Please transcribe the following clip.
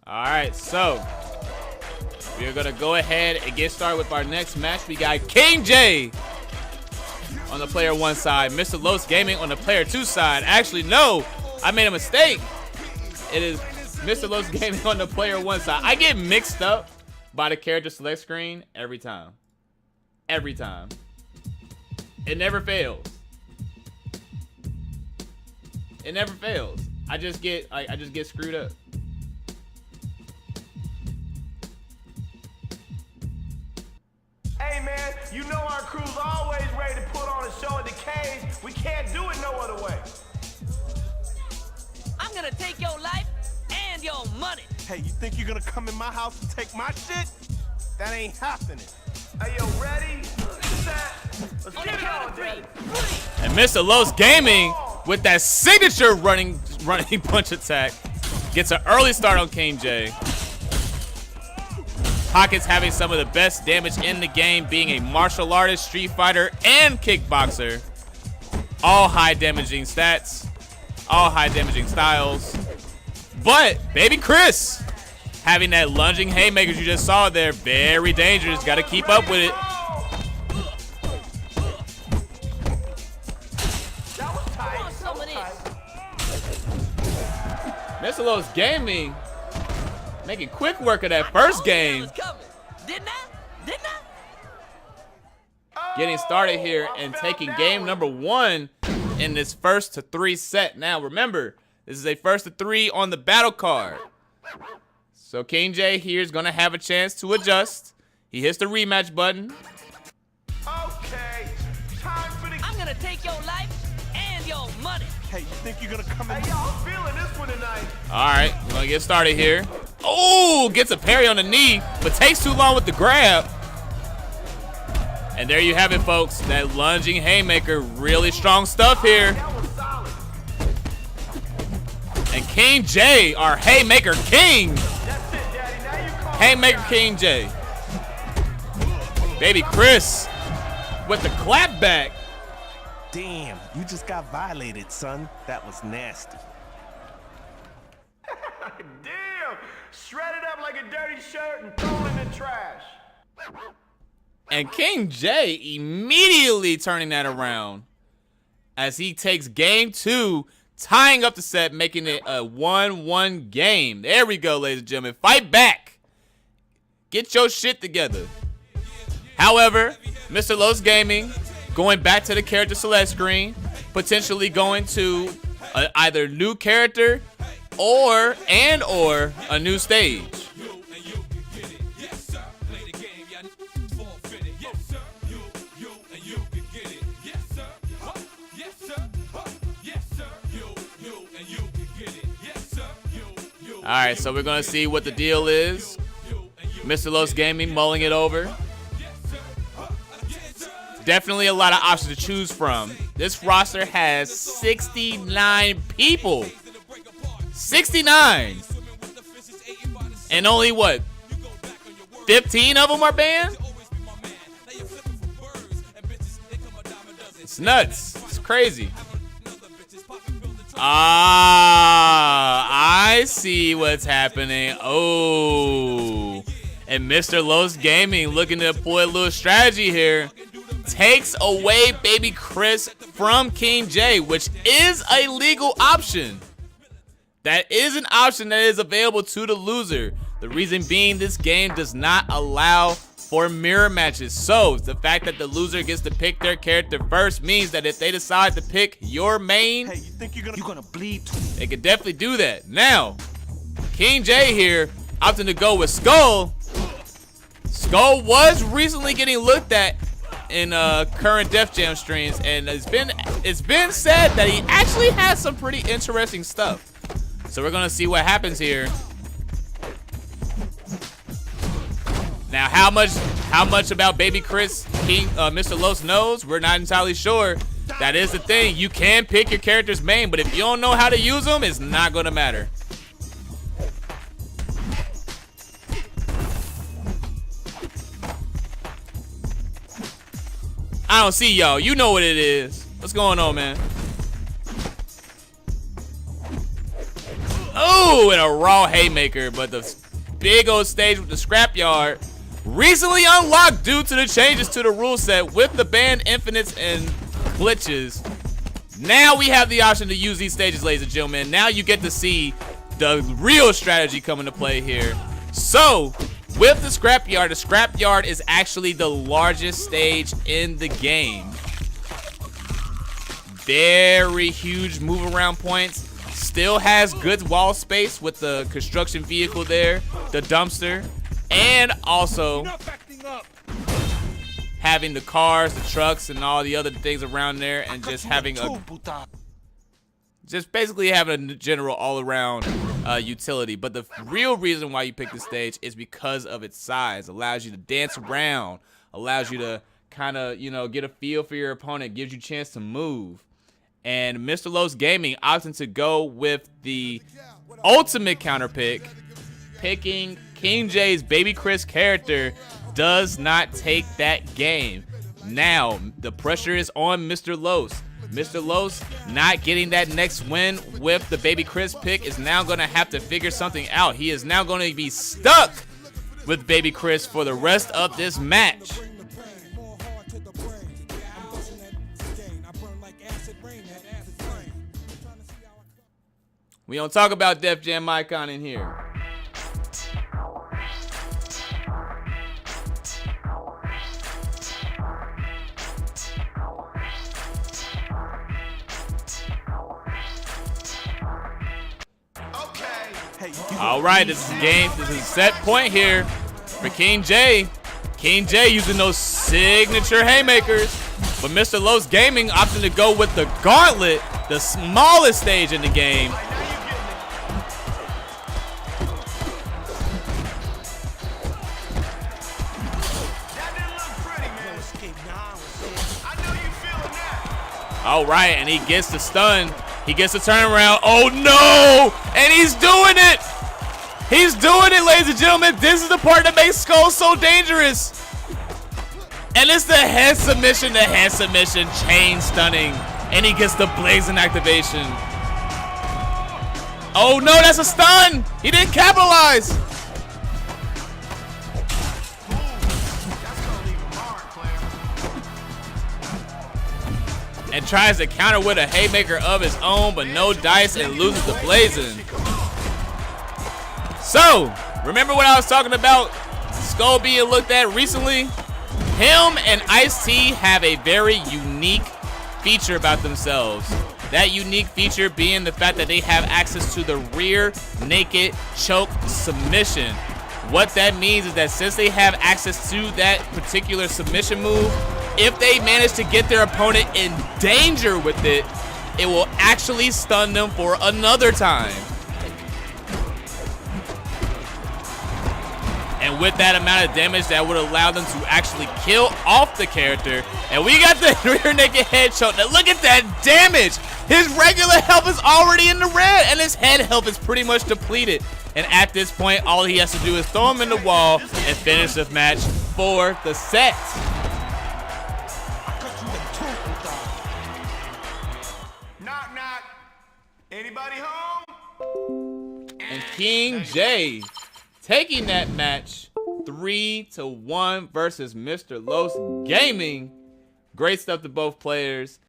All right, so we're gonna go ahead and get started with our next match. We got KvngJ on the player 1 side, Mrlosgaming on the player 2 side. Actually, no, I made a mistake. It is Mrlosgaming on the player 1 side. I get mixed up by the character select screen every time. Every time. It never fails. It never fails. I just get screwed up. Hey man, you know our crew's always ready to put on a show at the cage. We can't do it no other way. I'm gonna take your life and your money. Hey, you think you're gonna come in my house and take my shit? That ain't happening. Hey, yo, ready? Set. Let's get it on, Daddy. And Mrlosgaming with that signature running punch attack gets an early start on KvngJ. Pockets having some of the best damage in the game, being a martial artist, street fighter, and kickboxer. All high damaging stats, all high damaging styles. But Baby Chris having that lunging haymakers you just saw there, very dangerous. Got to keep up with it. Mrlosgaming making quick work of that first game. Didn't I? Getting started here and taking game number 1 in this 1st to 3 set. Now remember, this is a 1st to 3 on the battle card. So KvngJ here is gonna have a chance to adjust. He hits the rematch button. Okay, time for the... I'm gonna take your life and your money. Hey, you think you're gonna come in? Hey, y'all feeling this one tonight. All right, we're gonna get started here. Oh, gets a parry on the knee, but takes too long with the grab. And there you have it, folks. That lunging haymaker, really strong stuff here. And KvngJ, our haymaker king. That's it, Daddy. Now you call Haymaker KvngJ. Baby Chris with the clap back. Damn, you just got violated, son. That was nasty. Damn! Shred it up like a dirty shirt and throw it in the trash. And KvngJ immediately turning that around as he takes game 2, tying up the set, making it a 1-1 game. There we go, ladies and gentlemen. Fight back. Get your shit together. However, Mrlosgaming going back to the character select screen, potentially going to either new character or a new stage. All right, so we're gonna see what the deal is. Mrlosgaming mulling it over. Definitely a lot of options to choose from. This roster has 69 people. 69! And only what? 15 of them are banned? It's nuts. It's crazy. Ah, I see what's happening. Oh. And Mrlosgaming looking to employ a little strategy here. Takes away Baby Chris from KvngJ, which is a legal option. That is an option that is available to the loser. The reason being, this game does not allow for mirror matches. So the fact that the loser gets to pick their character first means that if they decide to pick your main, Hey, you think you're gonna bleed too? they can definitely do that. Now, KvngJ here opting to go with Skull. Skull was recently getting looked at in current Def Jam streams, and it's been said that he actually has some pretty interesting stuff. So we're gonna see what happens here. Now, how much about Baby Chris Mrlos knows, we're not entirely sure. That is the thing. You can pick your character's main, but if you don't know how to use them, it's not gonna matter. I don't see y'all. You know what it is. What's going on, man? Oh! Ooh, and a raw haymaker, but the big old stage with the scrapyard recently unlocked due to the changes to the rule set with the banned infinites and glitches. Now we have the option to use these stages, ladies and gentlemen. Now you get to see the real strategy come into play here. So, with the scrapyard is actually the largest stage in the game. Very huge move around points. Still has good wall space with the construction vehicle there, the dumpster, and also having the cars, the trucks, and all the other things around there, and just having basically having a general all-around utility. But the real reason why you pick the stage is because of its size. Allows you to dance around, allows you to kind of, you know, get a feel for your opponent, gives you a chance to move. And Mrlosgaming opting to go with the ultimate counter pick, picking KvngJ's Baby Chris character does not take that game. Now, the pressure is on Mrlos. Mrlos not getting that next win with the Baby Chris pick is now going to have to figure something out. He is now going to be stuck with Baby Chris for the rest of this match. We don't talk about Def Jam Icon in here. All right, this is a game. This is a set point here for KvngJ. KvngJ using those signature haymakers, but Mrlosgaming opting to go with the gauntlet, the smallest stage in the game. All right, and he gets the stun. He gets the turnaround. Oh no! And he's doing it! He's doing it, ladies and gentlemen. This is the part that makes Skull so dangerous. And it's the head submission, chain stunning. And he gets the blazing activation. Oh no, that's a stun! He didn't capitalize! And tries to counter with a haymaker of his own, but no dice and loses the blazing. So, remember what I was talking about Skull being looked at recently? Him and Ice-T have a very unique feature about themselves. That unique feature being the fact that they have access to the rear naked choke submission. What that means is that since they have access to that particular submission move, if they manage to get their opponent in danger with it, it will actually stun them for another time. And with that amount of damage, that would allow them to actually kill off the character. And we got the rear naked head choke. Now look at that damage. His regular health is already in the red, and his head health is pretty much depleted. And at this point, all he has to do is throw him in the wall and finish the match for the set. Knock, knock. Anybody home? And KvngJ taking that match 3-1 versus Mrlosgaming. Great stuff to both players.